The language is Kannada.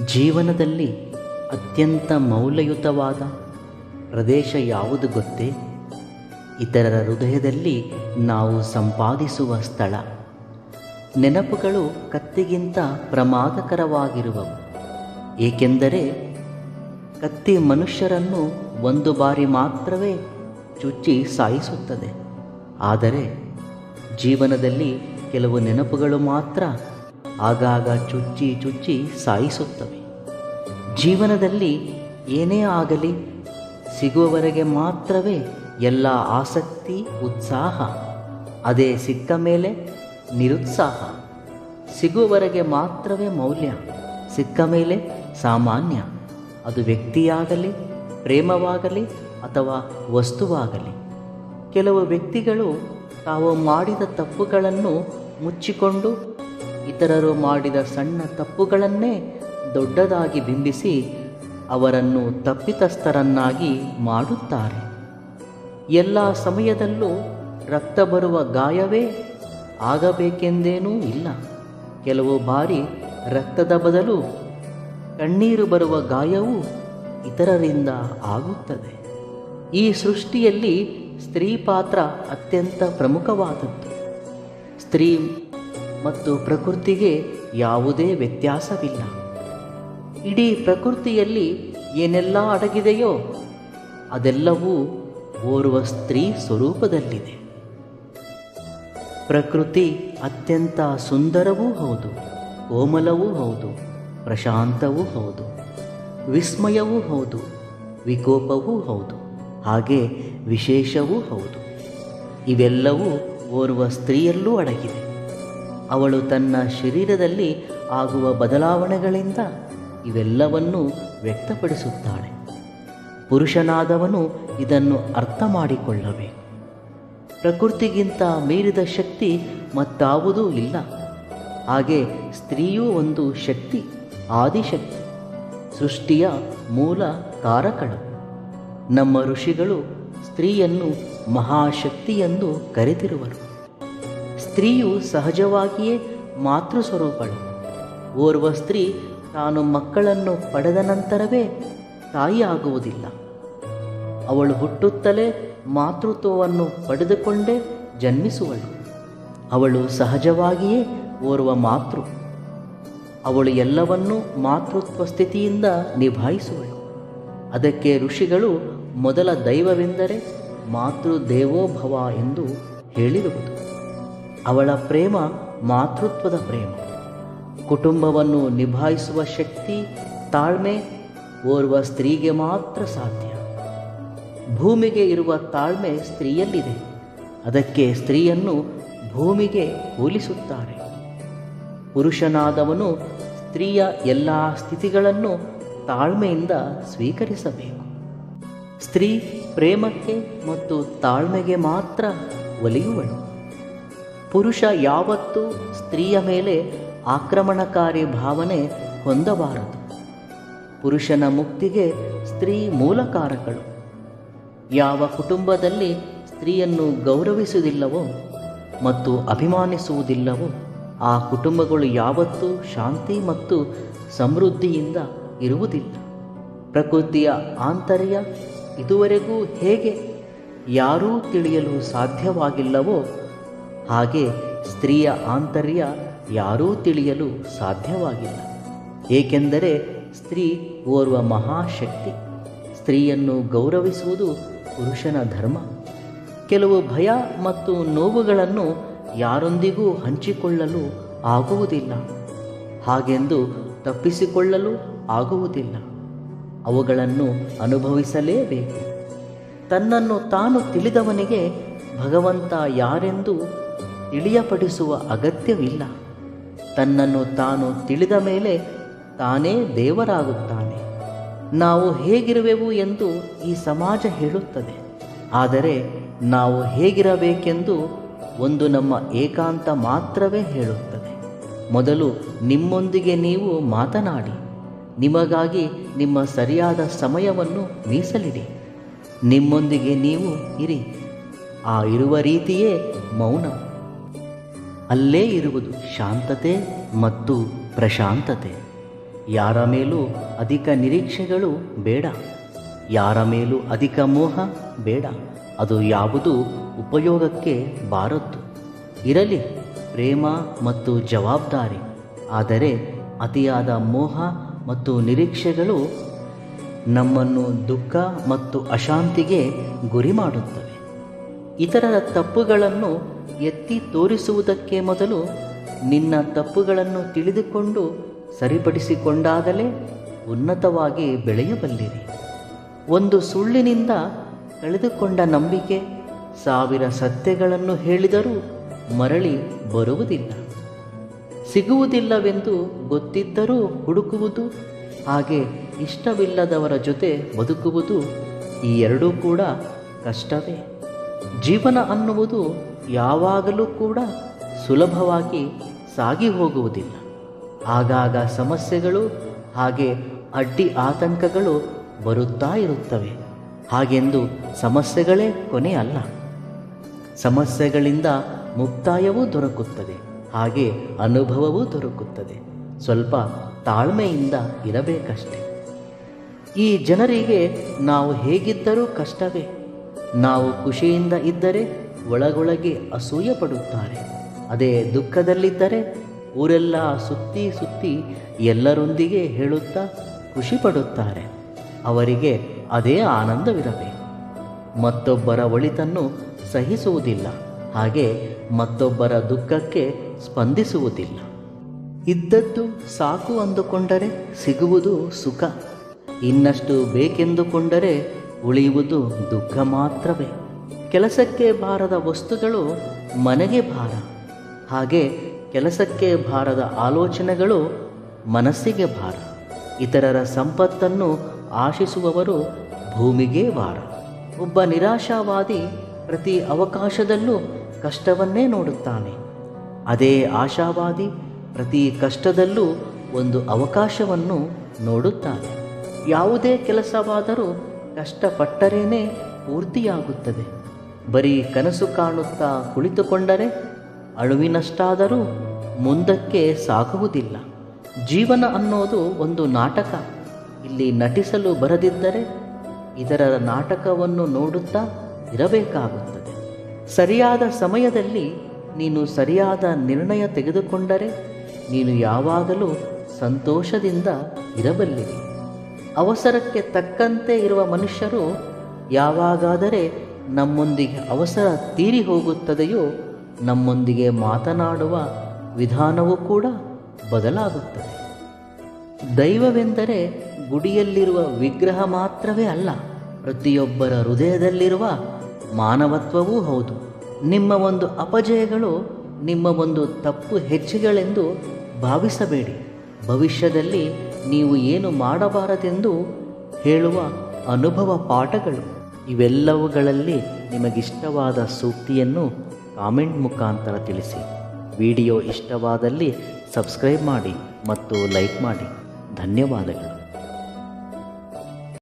ಜೀವನದಲ್ಲಿ ಅತ್ಯಂತ ಮೌಲ್ಯಯುತವಾದ ಪ್ರದೇಶ ಯಾವುದು ಗೊತ್ತೇ? ಇತರರ ಹೃದಯದಲ್ಲಿ ನಾವು ಸಂಪಾದಿಸುವ ಸ್ಥಳ. ನೆನಪುಗಳು ಕತ್ತಿಗಿಂತ ಪ್ರಮಾದಕರವಾಗಿರುವವು, ಏಕೆಂದರೆ ಕತ್ತಿ ಮನುಷ್ಯರನ್ನು ಒಂದು ಬಾರಿ ಮಾತ್ರವೇ ಚುಚ್ಚಿ ಸಾಯಿಸುತ್ತದೆ. ಆದರೆ ಜೀವನದಲ್ಲಿ ಕೆಲವು ನೆನಪುಗಳು ಮಾತ್ರ ಆಗಾಗ ಚುಚ್ಚಿ ಚುಚ್ಚಿ ಸಾಯಿಸುತ್ತವೆ. ಜೀವನದಲ್ಲಿ ಏನೇ ಆಗಲಿ ಸಿಗುವವರೆಗೆ ಮಾತ್ರವೇ ಎಲ್ಲ ಆಸಕ್ತಿ, ಉತ್ಸಾಹ. ಅದೇ ಸಿಕ್ಕ ಮೇಲೆ ನಿರುತ್ಸಾಹ. ಸಿಗುವವರೆಗೆ ಮಾತ್ರವೇ ಮೌಲ್ಯ, ಸಿಕ್ಕ ಮೇಲೆ ಸಾಮಾನ್ಯ. ಅದು ವ್ಯಕ್ತಿಯಾಗಲಿ, ಪ್ರೇಮವಾಗಲಿ ಅಥವಾ ವಸ್ತುವಾಗಲಿ. ಕೆಲವು ವ್ಯಕ್ತಿಗಳು ತಾವು ಮಾಡಿದ ತಪ್ಪುಗಳನ್ನು ಮುಚ್ಚಿಕೊಂಡು ಇತರರು ಮಾಡಿದ ಸಣ್ಣ ತಪ್ಪುಗಳನ್ನೇ ದೊಡ್ಡದಾಗಿ ಬಿಂಬಿಸಿ ಅವರನ್ನು ತಪ್ಪಿತಸ್ಥರನ್ನಾಗಿ ಮಾಡುತ್ತಾರೆ. ಎಲ್ಲ ಸಮಯದಲ್ಲೂ ರಕ್ತ ಬರುವ ಗಾಯವೇ ಆಗಬೇಕೆಂದೇನೂ ಇಲ್ಲ. ಕೆಲವು ಬಾರಿ ರಕ್ತದ ಬದಲು ಕಣ್ಣೀರು ಬರುವ ಗಾಯವೂ ಇತರರಿಂದ ಆಗುತ್ತದೆ. ಈ ಸೃಷ್ಟಿಯಲ್ಲಿ ಸ್ತ್ರೀ ಪಾತ್ರ ಅತ್ಯಂತ ಪ್ರಮುಖವಾದದ್ದು. ಸ್ತ್ರೀ ಮತ್ತು ಪ್ರಕೃತಿಗೆ ಯಾವುದೇ ವ್ಯತ್ಯಾಸವಿಲ್ಲ. ಇಡೀ ಪ್ರಕೃತಿಯಲ್ಲಿ ಏನೆಲ್ಲ ಅಡಗಿದೆಯೋ ಅದೆಲ್ಲವೂ ಓರ್ವ ಸ್ತ್ರೀ ಸ್ವರೂಪದಲ್ಲಿದೆ. ಪ್ರಕೃತಿ ಅತ್ಯಂತ ಸುಂದರವೂ ಹೌದು, ಕೋಮಲವೂ ಹೌದು, ಪ್ರಶಾಂತವೂ ಹೌದು, ವಿಸ್ಮಯವೂ ಹೌದು, ವಿಕೋಪವೂ ಹೌದು, ಹಾಗೆ ವಿಶೇಷವೂ ಹೌದು. ಇವೆಲ್ಲವೂ ಓರ್ವ ಸ್ತ್ರೀಯಲ್ಲೂ ಅಡಗಿದೆ. ಅವಳು ತನ್ನ ಶರೀರದಲ್ಲಿ ಆಗುವ ಬದಲಾವಣೆಗಳಿಂದ ಇವೆಲ್ಲವನ್ನೂ ವ್ಯಕ್ತಪಡಿಸುತ್ತಾಳೆ. ಪುರುಷನಾದವನು ಇದನ್ನು ಅರ್ಥ ಮಾಡಿಕೊಳ್ಳಬೇಕು. ಪ್ರಕೃತಿಗಿಂತ ಮೀರಿದ ಶಕ್ತಿ ಮತ್ತಾವುದೂ ಇಲ್ಲ. ಹಾಗೆ ಸ್ತ್ರೀಯೂ ಒಂದು ಶಕ್ತಿ, ಆದಿಶಕ್ತಿ, ಸೃಷ್ಟಿಯ ಮೂಲ ಕಾರಕಳು. ನಮ್ಮ ಋಷಿಗಳು ಸ್ತ್ರೀಯನ್ನು ಮಹಾಶಕ್ತಿ ಎಂದು ಕರೆದಿರುವರು. ಸ್ತ್ರೀಯು ಸಹಜವಾಗಿಯೇ ಮಾತೃ ಸ್ವರೂಪಳು. ಓರ್ವ ಸ್ತ್ರೀ ತಾನು ಮಕ್ಕಳನ್ನು ಪಡೆದ ನಂತರವೇ ತಾಯಿಯಾಗುವುದಿಲ್ಲ. ಅವಳು ಹುಟ್ಟುತ್ತಲೇ ಮಾತೃತ್ವವನ್ನು ಪಡೆದುಕೊಂಡೇ ಜನ್ಮಿಸುವಳು. ಅವಳು ಸಹಜವಾಗಿಯೇ ಓರ್ವ ಮಾತೃ. ಅವಳು ಎಲ್ಲವನ್ನೂ ಮಾತೃತ್ವ ಸ್ಥಿತಿಯಿಂದ ನಿಭಾಯಿಸುವಳು. ಅದಕ್ಕೆ ಋಷಿಗಳು ಮೊದಲ ದೈವವೆಂದರೆ ಮಾತೃದೇವೋಭವ ಎಂದು ಹೇಳಿರುವುದು. ಅವಳ ಪ್ರೇಮ ಮಾತೃತ್ವದ ಪ್ರೇಮ. ಕುಟುಂಬವನ್ನು ನಿಭಾಯಿಸುವ ಶಕ್ತಿ, ತಾಳ್ಮೆ ಓರ್ವ ಸ್ತ್ರೀಗೆ ಮಾತ್ರ ಸಾಧ್ಯ. ಭೂಮಿಗೆ ಇರುವ ತಾಳ್ಮೆ ಸ್ತ್ರೀಯಲ್ಲಿದೆ. ಅದಕ್ಕೆ ಸ್ತ್ರೀಯನ್ನು ಭೂಮಿಗೆ ಹೋಲಿಸುತ್ತಾರೆ. ಪುರುಷನಾದವನು ಸ್ತ್ರೀಯ ಎಲ್ಲ ಸ್ಥಿತಿಗಳನ್ನು ತಾಳ್ಮೆಯಿಂದ ಸ್ವೀಕರಿಸಬೇಕು. ಸ್ತ್ರೀ ಪ್ರೇಮಕ್ಕೆ ಮತ್ತು ತಾಳ್ಮೆಗೆ ಮಾತ್ರ ಒಲಿಯುವಳು. ಪುರುಷ ಯಾವತ್ತೂ ಸ್ತ್ರೀಯ ಮೇಲೆ ಆಕ್ರಮಣಕಾರಿ ಭಾವನೆ ಹೊಂದಬಾರದು. ಪುರುಷನ ಮುಕ್ತಿಗೆ ಸ್ತ್ರೀ ಮೂಲಕಾರಕಳು. ಯಾವ ಕುಟುಂಬದಲ್ಲಿ ಸ್ತ್ರೀಯನ್ನು ಗೌರವಿಸುವುದಿಲ್ಲವೋ ಮತ್ತು ಅಭಿಮಾನಿಸುವುದಿಲ್ಲವೋ ಆ ಕುಟುಂಬಗಳು ಯಾವತ್ತೂ ಶಾಂತಿ ಮತ್ತು ಸಮೃದ್ಧಿಯಿಂದ ಇರುವುದಿಲ್ಲ. ಪ್ರಕೃತಿಯ ಆಂತರ್ಯ ಇದುವರೆಗೂ ಹೇಗೆ ಯಾರೂ ತಿಳಿಯಲು ಸಾಧ್ಯವಾಗಿಲ್ಲವೋ ಹಾಗೆ ಸ್ತ್ರೀಯ ಆಂತರ್ಯ ಯಾರೂ ತಿಳಿಯಲು ಸಾಧ್ಯವಾಗಿಲ್ಲ. ಏಕೆಂದರೆ ಸ್ತ್ರೀ ಓರ್ವ ಮಹಾಶಕ್ತಿ. ಸ್ತ್ರೀಯನ್ನು ಗೌರವಿಸುವುದು ಪುರುಷನ ಧರ್ಮ. ಕೆಲವು ಭಯ ಮತ್ತು ನೋವುಗಳನ್ನು ಯಾರೊಂದಿಗೂ ಹಂಚಿಕೊಳ್ಳಲು ಆಗುವುದಿಲ್ಲ. ಹಾಗೆಂದು ತಪ್ಪಿಸಿಕೊಳ್ಳಲು ಆಗುವುದಿಲ್ಲ. ಅವುಗಳನ್ನು ಅನುಭವಿಸಲೇಬೇಕು. ತನ್ನನ್ನು ತಾನು ತಿಳಿದವನಿಗೆ ಭಗವಂತ ಯಾರೆಂದು ತಿಳಿಯಪಡಿಸುವ ಅಗತ್ಯವಿಲ್ಲ. ತನ್ನನ್ನು ತಾನು ತಿಳಿದ ಮೇಲೆ ತಾನೇ ದೇವರಾಗುತ್ತಾನೆ. ನಾವು ಹೇಗಿರುವೆವು ಎಂದು ಈ ಸಮಾಜ ಹೇಳುತ್ತದೆ. ಆದರೆ ನಾವು ಹೇಗಿರಬೇಕೆಂದು ಒಂದು ನಮ್ಮ ಏಕಾಂತ ಮಾತ್ರವೇ ಹೇಳುತ್ತದೆ. ಮೊದಲು ನಿಮ್ಮೊಂದಿಗೆ ನೀವು ಮಾತನಾಡಿ. ನಿಮಗಾಗಿ ನಿಮ್ಮ ಸರಿಯಾದ ಸಮಯವನ್ನು ಮೀಸಲಿಡಿ. ನಿಮ್ಮೊಂದಿಗೆ ನೀವು ಇರಿ. ಆ ಇರುವ ರೀತಿಯೇ ಮೌನ. ಅಲ್ಲೇ ಇರುವುದು ಶಾಂತತೆ ಮತ್ತು ಪ್ರಶಾಂತತೆ. ಯಾರ ಮೇಲೂ ಅಧಿಕ ನಿರೀಕ್ಷೆಗಳು ಬೇಡ, ಯಾರ ಮೇಲೂ ಅಧಿಕ ಮೋಹ ಬೇಡ. ಅದು ಯಾವುದೂ ಉಪಯೋಗಕ್ಕೆ ಬಾರದ್ದು. ಇರಲಿ ಪ್ರೇಮ ಮತ್ತು ಜವಾಬ್ದಾರಿ, ಆದರೆ ಅತಿಯಾದ ಮೋಹ ಮತ್ತು ನಿರೀಕ್ಷೆಗಳು ನಮ್ಮನ್ನು ದುಃಖ ಮತ್ತು ಅಶಾಂತಿಗೆ ಗುರಿ ಮಾಡುತ್ತವೆ. ಇತರರ ತಪ್ಪುಗಳನ್ನು ಎತ್ತಿ ತೋರಿಸುವುದಕ್ಕೆ ಮೊದಲು ನಿನ್ನ ತಪ್ಪುಗಳನ್ನು ತಿಳಿದುಕೊಂಡು ಸರಿಪಡಿಸಿಕೊಂಡಾಗಲೇ ಉನ್ನತವಾಗಿ ಬೆಳೆಯಬಲ್ಲಿರಿ. ಒಂದು ಸುಳ್ಳಿನಿಂದ ಕಳೆದುಕೊಂಡ ನಂಬಿಕೆ 1000 ಸತ್ಯಗಳನ್ನು ಹೇಳಿದರೂ ಮರಳಿ ಬರುವುದಿಲ್ಲ. ಸಿಗುವುದಿಲ್ಲವೆಂದು ಗೊತ್ತಿದ್ದರೂ ಹುಡುಕುವುದು, ಹಾಗೆ ಇಷ್ಟವಿಲ್ಲದವರ ಜೊತೆ ಬದುಕುವುದು, ಈ ಎರಡೂ ಕೂಡ ಕಷ್ಟವೇ. ಜೀವನ ಅನ್ನುವುದು ಯಾವಾಗಲೂ ಕೂಡ ಸುಲಭವಾಗಿ ಸಾಗಿ ಹೋಗುವುದಿಲ್ಲ. ಆಗಾಗ ಸಮಸ್ಯೆಗಳು ಹಾಗೆ ಅಡ್ಡಿ ಆತಂಕಗಳು ಬರುತ್ತಾ ಇರುತ್ತವೆ. ಹಾಗೆಂದು ಸಮಸ್ಯೆಗಳೇ ಕೊನೆ ಅಲ್ಲ. ಸಮಸ್ಯೆಗಳಿಂದ ಮುಕ್ತಾಯವೂ ದೊರಕುತ್ತದೆ, ಹಾಗೆ ಅನುಭವವೂ ದೊರಕುತ್ತದೆ. ಸ್ವಲ್ಪ ತಾಳ್ಮೆಯಿಂದ ಇರಬೇಕಷ್ಟೆ. ಈ ಜನರಿಗೆ ನಾವು ಹೇಗಿದ್ದರೂ ಕಷ್ಟವೇ. ನಾವು ಖುಷಿಯಿಂದ ಇದ್ದರೆ ಒಳಗೊಳಗೆ ಅಸೂಯೆ ಪಡುತ್ತಾರೆ. ಅದೇ ದುಃಖದಲ್ಲಿದ್ದರೆ ಊರೆಲ್ಲ ಸುತ್ತಿ ಸುತ್ತಿ ಎಲ್ಲರೊಂದಿಗೆ ಹೇಳುತ್ತಾ ಖುಷಿ ಪಡುತ್ತಾರೆ. ಅವರಿಗೆ ಅದೇ ಆನಂದವಿರಬೇಕು. ಮತ್ತೊಬ್ಬರ ಒಳಿತನ್ನು ಸಹಿಸುವುದಿಲ್ಲ, ಹಾಗೆ ಮತ್ತೊಬ್ಬರ ದುಃಖಕ್ಕೆ ಸ್ಪಂದಿಸುವುದಿಲ್ಲ. ಇದ್ದದ್ದು ಸಾಕು ಅಂದುಕೊಂಡರೆ ಸಿಗುವುದು ಸುಖ, ಇನ್ನಷ್ಟು ಬೇಕೆಂದುಕೊಂಡರೆ ಉಳಿಯುವುದು ದುಃಖ ಮಾತ್ರವೇ. ಕೆಲಸಕ್ಕೆ ಬಾರದ ವಸ್ತುಗಳು ಮನೆಗೆ ಭಾರ, ಹಾಗೆ ಕೆಲಸಕ್ಕೆ ಬಾರದ ಆಲೋಚನೆಗಳು ಮನಸ್ಸಿಗೆ ಭಾರ. ಇತರರ ಸಂಪತ್ತನ್ನು ಆಶಿಸುವವರು ಭೂಮಿಗೆ ಭಾರ. ಒಬ್ಬ ನಿರಾಶಾವಾದಿ ಪ್ರತಿ ಅವಕಾಶದಲ್ಲೂ ಕಷ್ಟವನ್ನೇ ನೋಡುತ್ತಾನೆ. ಅದೇ ಆಶಾವಾದಿ ಪ್ರತಿ ಕಷ್ಟದಲ್ಲೂ ಒಂದು ಅವಕಾಶವನ್ನು ನೋಡುತ್ತಾನೆ. ಯಾವುದೇ ಕೆಲಸವಾದರೂ ಕಷ್ಟಪಟ್ಟರೇನೇ ಪೂರ್ತಿಯಾಗುತ್ತದೆ. ಬರೀ ಕನಸು ಕಾಣುತ್ತಾ ಕುಳಿತುಕೊಂಡರೆ ಅಳುವಿನಷ್ಟಾದರೂ ಮುಂದಕ್ಕೆ ಸಾಗುವುದಿಲ್ಲ. ಜೀವನ ಅನ್ನೋದು ಒಂದು ನಾಟಕ. ಇಲ್ಲಿ ನಟಿಸಲು ಬರದಿದ್ದರೆ ಇತರರ ನಾಟಕವನ್ನು ನೋಡುತ್ತಾ ಇರಬೇಕಾಗುತ್ತದೆ. ಸರಿಯಾದ ಸಮಯದಲ್ಲಿ ನೀನು ಸರಿಯಾದ ನಿರ್ಣಯ ತೆಗೆದುಕೊಂಡರೆ ನೀನು ಯಾವಾಗಲೂ ಸಂತೋಷದಿಂದ ಇರಬಲ್ಲಿರಿ. ಅವಸರಕ್ಕೆ ತಕ್ಕಂತೆ ಇರುವ ಮನುಷ್ಯರು ಯಾವಾಗಾದರೆ ನಮ್ಮೊಂದಿಗೆ ಅವಸರ ತೀರಿ ಹೋಗುತ್ತದೆಯೋ ನಮ್ಮೊಂದಿಗೆ ಮಾತನಾಡುವ ವಿಧಾನವೂ ಕೂಡ ಬದಲಾಗುತ್ತದೆ. ದೈವವೆಂದರೆ ಗುಡಿಯಲ್ಲಿರುವ ವಿಗ್ರಹ ಮಾತ್ರವೇ ಅಲ್ಲ, ಪ್ರತಿಯೊಬ್ಬರ ಹೃದಯದಲ್ಲಿರುವ ಮಾನವತ್ವವೂ ಹೌದು. ನಿಮ್ಮ ಒಂದು ಅಪಜಯಗಳು ನಿಮ್ಮ ಒಂದು ತಪ್ಪು ಹೆಜ್ಜೆಗಳೆಂದು ಭಾವಿಸಬೇಡಿ. ಭವಿಷ್ಯದಲ್ಲಿ ನೀವು ಏನು ಮಾಡಬಾರದೆಂದು ಹೇಳುವ ಅನುಭವ ಪಾಠಗಳು. ಇವೆಲ್ಲವುಗಳಲ್ಲಿ ನಿಮಗಿಷ್ಟವಾದ ಸೂಕ್ತಿಯನ್ನು ಕಾಮೆಂಟ್ ಮುಖಾಂತರ ತಿಳಿಸಿ. ವಿಡಿಯೋ ಇಷ್ಟವಾದಲ್ಲಿ ಸಬ್ಸ್ಕ್ರೈಬ್ ಮಾಡಿ ಮತ್ತು ಲೈಕ್ ಮಾಡಿ. ಧನ್ಯವಾದಗಳು.